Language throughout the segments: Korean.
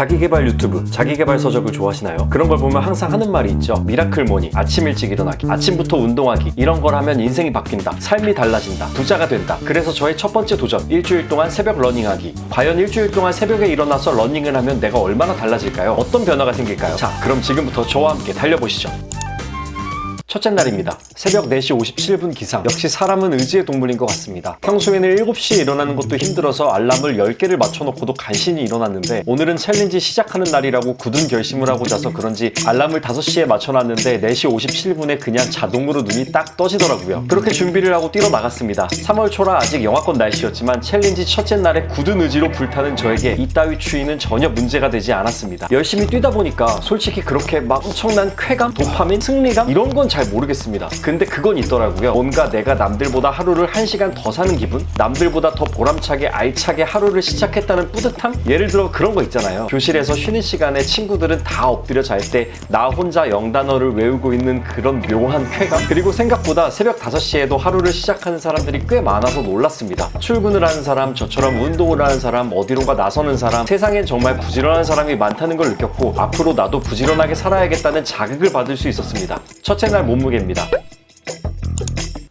자기계발 유튜브, 자기계발 서적을 좋아하시나요? 그런 걸 보면 항상 하는 말이 있죠. 미라클 모닝, 아침 일찍 일어나기, 아침부터 운동하기, 이런 걸 하면 인생이 바뀐다, 삶이 달라진다, 부자가 된다. 그래서 저의 첫 번째 도전, 일주일 동안 새벽 러닝하기. 과연 일주일 동안 새벽에 일어나서 러닝을 하면 내가 얼마나 달라질까요? 어떤 변화가 생길까요? 자, 그럼 지금부터 저와 함께 달려보시죠. 첫째 날입니다. 새벽 4시 57분 기상. 역시 사람은 의지의 동물인 것 같습니다. 평소에는 7시에 일어나는 것도 힘들어서 알람을 10개를 맞춰놓고도 간신히 일어났는데 오늘은 챌린지 시작하는 날이라고 굳은 결심을 하고 자서 그런지 알람을 5시에 맞춰놨는데 4시 57분에 그냥 자동으로 눈이 딱 떠지더라고요. 그렇게 준비를 하고 뛰러 나갔습니다. 3월 초라 아직 영하권 날씨였지만 챌린지 첫째 날에 굳은 의지로 불타는 저에게 이따위 추위는 전혀 문제가 되지 않았습니다. 열심히 뛰다 보니까 솔직히 그렇게 막 엄청난 쾌감, 도파민, 승리감 이런 건 잘 모르겠습니다. 근데 그건 있더라고요. 뭔가 내가 남들보다 하루를 1시간 더 사는 기분? 남들보다 더 보람차게 알차게 하루를 시작했다는 뿌듯함? 예를 들어 그런 거 있잖아요. 교실에서 쉬는 시간에 친구들은 다 엎드려 잘 때 나 혼자 영단어를 외우고 있는 그런 묘한 쾌감? 그리고 생각보다 새벽 5시에도 하루를 시작하는 사람들이 꽤 많아서 놀랐습니다. 출근을 하는 사람, 저처럼 운동을 하는 사람, 어디론가 나서는 사람, 세상엔 정말 부지런한 사람이 많다는 걸 느꼈고 앞으로 나도 부지런하게 살아야겠다는 자극을 받을 수 있었습니다. 첫째 날 몸무게입니다.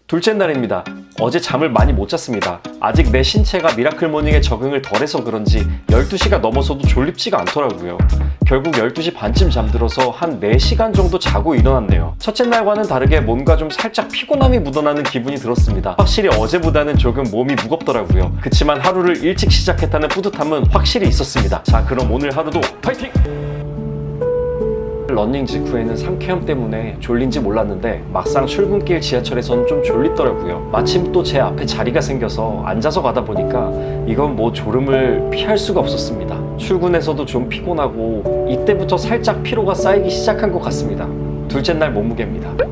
둘째 날입니다. 어제 잠을 많이 못 잤습니다. 아직 내 신체가 미라클 모닝에 적응을 덜해서 그런지 12시가 넘어서도 졸립지가 않더라고요. 결국 12시 반쯤 잠들어서 한 4시간 정도 자고 일어났네요. 첫째 날과는 다르게 뭔가 좀 살짝 피곤함이 묻어나는 기분이 들었습니다. 확실히 어제보다는 조금 몸이 무겁더라고요. 그치만 하루를 일찍 시작했다는 뿌듯함은 확실히 있었습니다. 자, 그럼 오늘 하루도 파이팅! 러닝 직후에는 상쾌함 때문에 졸린지 몰랐는데 막상 출근길 지하철에서는 좀 졸립더라고요. 마침 또 제 앞에 자리가 생겨서 앉아서 가다 보니까 이건 뭐 졸음을 피할 수가 없었습니다. 출근에서도 좀 피곤하고 이때부터 살짝 피로가 쌓이기 시작한 것 같습니다. 둘째 날 몸무게입니다.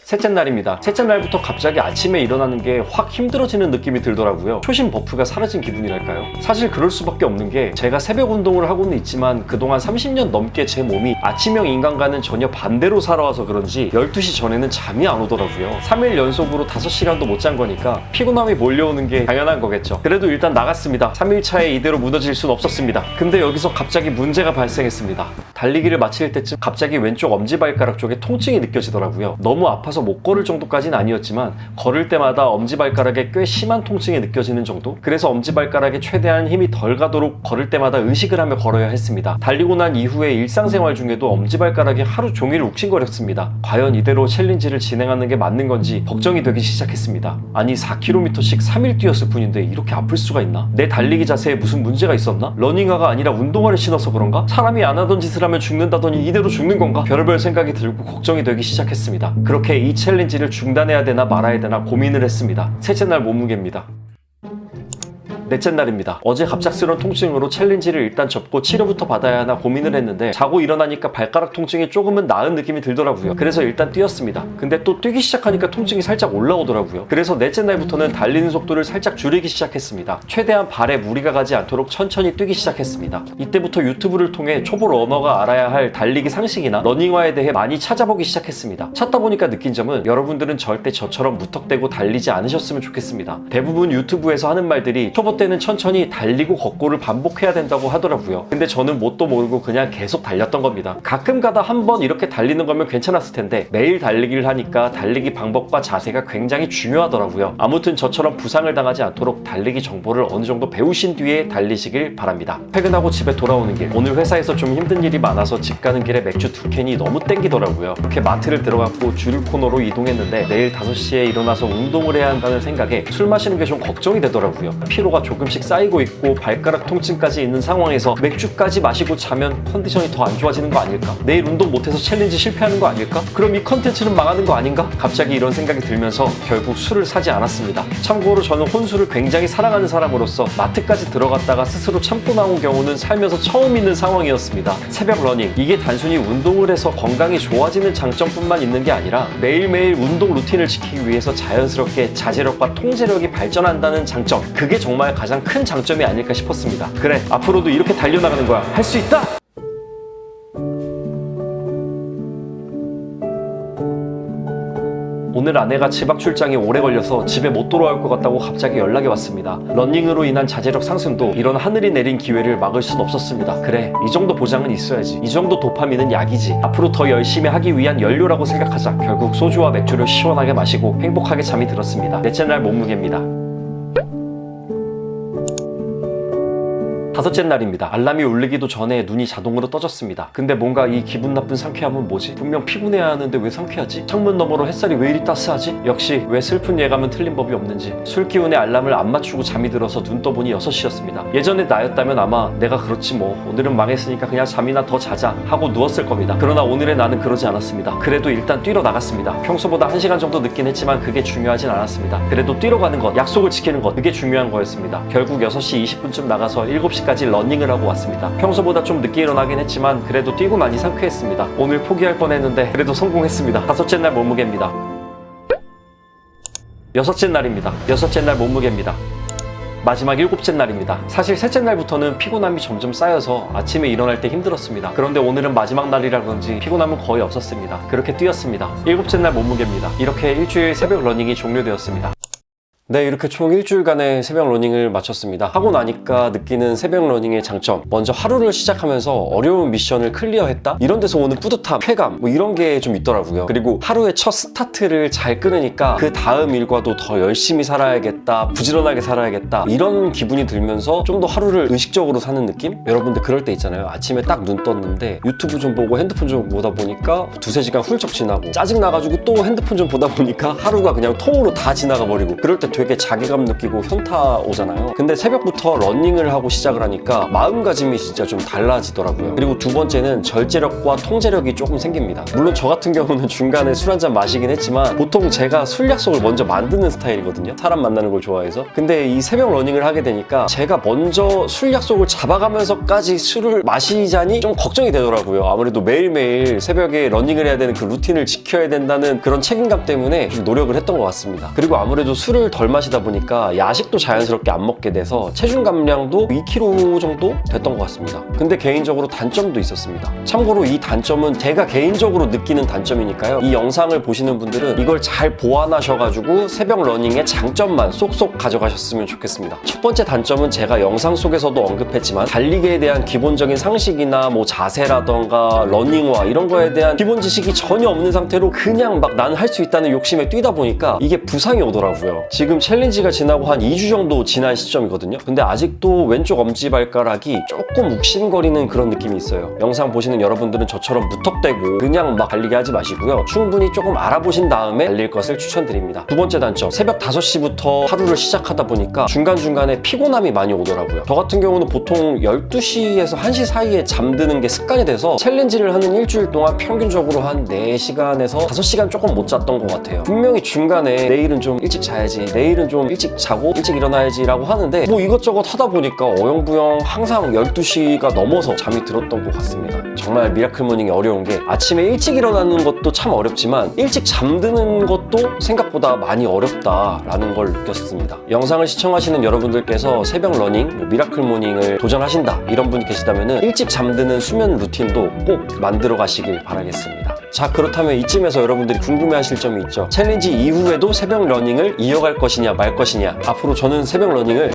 셋째 날입니다. 셋째 날부터 갑자기 아침에 일어나는 게 확 힘들어지는 느낌이 들더라고요. 초심 버프가 사라진 기분이랄까요? 사실 그럴 수밖에 없는 게 제가 새벽 운동을 하고는 있지만 그동안 30년 넘게 제 몸이 아침형 인간과는 전혀 반대로 살아와서 그런지 12시 전에는 잠이 안 오더라고요. 3일 연속으로 5시간도 못 잔 거니까 피곤함이 몰려오는 게 당연한 거겠죠. 그래도 일단 나갔습니다. 3일차에 이대로 무너질 순 없었습니다. 근데 여기서 갑자기 문제가 발생했습니다. 달리기를 마칠 때쯤 갑자기 왼쪽 엄지발가락 쪽에 통증이 느껴지더라고요. 너무 아파서 못 걸을 정도까지는 아니었지만 걸을 때마다 엄지발가락에 꽤 심한 통증이 느껴지는 정도? 그래서 엄지발가락에 최대한 힘이 덜 가도록 걸을 때마다 의식을 하며 걸어야 했습니다. 달리고 난 이후에 일상생활 중에도 엄지발가락이 하루 종일 욱신거렸습니다. 과연 이대로 챌린지를 진행하는 게 맞는 건지 걱정이 되기 시작했습니다. 아니 4km씩 3일 뛰었을 뿐인데 이렇게 아플 수가 있나? 내 달리기 자세에 무슨 문제가 있었나? 러닝화가 아니라 운동화를 신어서 그런가? 사람이 안 하던 짓을 하면 죽는다더니 이대로 죽는 건가? 별의별 생각이 들고 걱정이 되기 시작했습니다. 그렇게 이 챌린지를 중단해야 되나 말아야 되나 고민을 했습니다. 셋째 날 몸무게입니다. 넷째 날입니다. 어제 갑작스러운 통증으로 챌린지를 일단 접고 치료부터 받아야 하나 고민을 했는데 자고 일어나니까 발가락 통증이 조금은 나은 느낌이 들더라고요. 그래서 일단 뛰었습니다. 근데 또 뛰기 시작하니까 통증이 살짝 올라오더라고요. 그래서 넷째 날부터는 달리는 속도를 살짝 줄이기 시작했습니다. 최대한 발에 무리가 가지 않도록 천천히 뛰기 시작했습니다. 이때부터 유튜브를 통해 초보 러너가 알아야 할 달리기 상식이나 러닝화에 대해 많이 찾아보기 시작했습니다. 찾다 보니까 느낀 점은 여러분들은 절대 저처럼 무턱대고 달리지 않으셨으면 좋겠습니다. 대부분 유튜브에서 하는 말들이 초보 때는 천천히 달리고 걷고를 반복해야 된다고 하더라고요. 근데 저는 뭣도 모르고 그냥 계속 달렸던 겁니다. 가끔 가다 한 번 이렇게 달리는 거면 괜찮았을 텐데 매일 달리기를 하니까 달리기 방법과 자세가 굉장히 중요하더라고요. 아무튼 저처럼 부상을 당하지 않도록 달리기 정보를 어느 정도 배우신 뒤에 달리시길 바랍니다. 퇴근하고 집에 돌아오는 길, 오늘 회사에서 좀 힘든 일이 많아서 집 가는 길에 맥주 2캔이 너무 땡기더라고요. 이렇게 마트를 들어갔고 주류 코너로 이동했는데 내일 5시에 일어나서 운동을 해야 한다는 생각에 술 마시는 게 좀 걱정이 되더라고요. 피로가 조금씩 쌓이고 있고 발가락 통증까지 있는 상황에서 맥주까지 마시고 자면 컨디션이 더 안 좋아지는 거 아닐까? 내일 운동 못해서 챌린지 실패하는 거 아닐까? 그럼 이 컨텐츠는 망하는 거 아닌가? 갑자기 이런 생각이 들면서 결국 술을 사지 않았습니다. 참고로 저는 혼술을 굉장히 사랑하는 사람으로서 마트까지 들어갔다가 스스로 참고 나온 경우는 살면서 처음 있는 상황이었습니다. 새벽 러닝, 이게 단순히 운동을 해서 건강이 좋아지는 장점뿐만 있는 게 아니라 매일매일 운동 루틴을 지키기 위해서 자연스럽게 자제력과 통제력이 발전한다는 장점, 그게 정말 가장 큰 장점이 아닐까 싶었습니다. 그래, 앞으로도 이렇게 달려나가는 거야. 할 수 있다! 오늘 아내가 지방 출장이 오래 걸려서 집에 못 돌아올 것 같다고 갑자기 연락이 왔습니다. 러닝으로 인한 자제력 상승도 이런 하늘이 내린 기회를 막을 순 없었습니다. 그래, 이 정도 보장은 있어야지. 이 정도 도파민은 약이지. 앞으로 더 열심히 하기 위한 연료라고 생각하자. 결국 소주와 맥주를 시원하게 마시고 행복하게 잠이 들었습니다. 넷째 날 몸무게입니다. 다섯째 날입니다. 알람이 울리기도 전에 눈이 자동으로 떠졌습니다. 근데 뭔가 이 기분 나쁜 상쾌함은 뭐지? 분명 피곤해야 하는데 왜 상쾌하지? 창문 너머로 햇살이 왜 이리 따스하지? 역시 왜 슬픈 예감은 틀린 법이 없는지. 술 기운에 알람을 안 맞추고 잠이 들어서 눈 떠보니 6시였습니다. 예전에 나였다면 아마 내가 그렇지 뭐 오늘은 망했으니까 그냥 잠이나 더 자자 하고 누웠을 겁니다. 그러나 오늘의 나는 그러지 않았습니다. 그래도 일단 뛰러 나갔습니다. 평소보다 1시간 정도 늦긴 했지만 그게 중요하진 않았습니다. 그래도 뛰러 가는 것, 약속을 지키는 것, 그게 중요한 거였습니다. 결국 6시 20분쯤 나가서 7시까지 러닝을 하고 왔습니다. 평소보다 좀 늦게 일어나긴 했지만 그래도 뛰고 나니 상쾌했습니다. 오늘 포기할 뻔했는데 그래도 성공했습니다. 다섯째 날 몸무게입니다. 여섯째 날입니다. 여섯째 날 몸무게입니다. 마지막 7째 날입니다. 사실 셋째 날부터는 피곤함이 점점 쌓여서 아침에 일어날 때 힘들었습니다. 그런데 오늘은 마지막 날이라 그런지 피곤함은 거의 없었습니다. 그렇게 뛰었습니다. 7째 날 몸무게입니다. 이렇게 일주일 새벽 러닝이 종료되었습니다. 네, 이렇게 총 일주일간의 새벽 러닝을 마쳤습니다. 하고 나니까 느끼는 새벽 러닝의 장점, 먼저 하루를 시작하면서 어려운 미션을 클리어했다? 이런 데서 오는 뿌듯함, 쾌감 뭐 이런 게 좀 있더라고요. 그리고 하루의 첫 스타트를 잘 끊으니까 그 다음 일과도 더 열심히 살아야겠다, 부지런하게 살아야겠다 이런 기분이 들면서 좀 더 하루를 의식적으로 사는 느낌? 여러분들 그럴 때 있잖아요. 아침에 딱 눈 떴는데 유튜브 좀 보고 핸드폰 좀 보다 보니까 두세 시간 훌쩍 지나고 짜증나가지고 또 핸드폰 좀 보다 보니까 하루가 그냥 통으로 다 지나가 버리고 그럴 때 되게 자괴감 느끼고 현타 오잖아요. 근데 새벽부터 러닝을 하고 시작을 하니까 마음가짐이 진짜 좀 달라지더라고요. 그리고 두 번째는 절제력과 통제력이 조금 생깁니다. 물론 저 같은 경우는 중간에 술 한잔 마시긴 했지만 보통 제가 술 약속을 먼저 만드는 스타일이거든요. 사람 만나는 걸 좋아해서. 근데 이 새벽 러닝을 하게 되니까 제가 먼저 술 약속을 잡아가면서까지 술을 마시자니 좀 걱정이 되더라고요. 아무래도 매일매일 새벽에 러닝을 해야 되는 그 루틴을 지켜야 된다는 그런 책임감 때문에 좀 노력을 했던 것 같습니다. 그리고 아무래도 술을 덜 마시다 보니까 야식도 자연스럽게 안 먹게 돼서 체중 감량도 2kg 정도 됐던 것 같습니다. 근데 개인적으로 단점도 있었습니다. 참고로 이 단점은 제가 개인적으로 느끼는 단점이니까요. 이 영상을 보시는 분들은 이걸 잘 보완하셔가지고 새벽 러닝의 장점만 쏙쏙 가져가셨으면 좋겠습니다. 첫 번째 단점은 제가 영상 속에서도 언급했지만 달리기에 대한 기본적인 상식이나 뭐 자세라던가 러닝화 이런 거에 대한 기본 지식이 전혀 없는 상태로 그냥 막 나는 할 수 있다는 욕심에 뛰다 보니까 이게 부상이 오더라고요. 지금 챌린지가 지나고 한 2주 정도 지난 시점이거든요. 근데 아직도 왼쪽 엄지발가락이 조금 욱신거리는 그런 느낌이 있어요. 영상 보시는 여러분들은 저처럼 무턱대고 그냥 막 달리기 하지 마시고요. 충분히 조금 알아보신 다음에 달릴 것을 추천드립니다. 두 번째 단점, 새벽 5시부터 하루를 시작하다 보니까 중간중간에 피곤함이 많이 오더라고요. 저 같은 경우는 보통 12시에서 1시 사이에 잠드는 게 습관이 돼서 챌린지를 하는 일주일 동안 평균적으로 한 4시간에서 5시간 조금 못 잤던 것 같아요. 분명히 중간에 내일은 좀 일찍 자야지, 내일은 좀 일찍 자고 일찍 일어나야지 라고 하는데 뭐 이것저것 하다 보니까 어영부영 항상 12시가 넘어서 잠이 들었던 것 같습니다. 정말 미라클 모닝이 어려운 게 아침에 일찍 일어나는 것도 참 어렵지만 일찍 잠드는 것도 생각보다 많이 어렵다라는 걸 느꼈습니다. 영상을 시청하시는 여러분들께서 새벽 러닝, 미라클 모닝을 도전하신다 이런 분이 계시다면 일찍 잠드는 수면 루틴도 꼭 만들어 가시길 바라겠습니다. 자, 그렇다면 이쯤에서 여러분들이 궁금해하실 점이 있죠. 챌린지 이후에도 새벽 러닝을 이어갈 것이냐 말 것이냐. 앞으로 저는 새벽 러닝을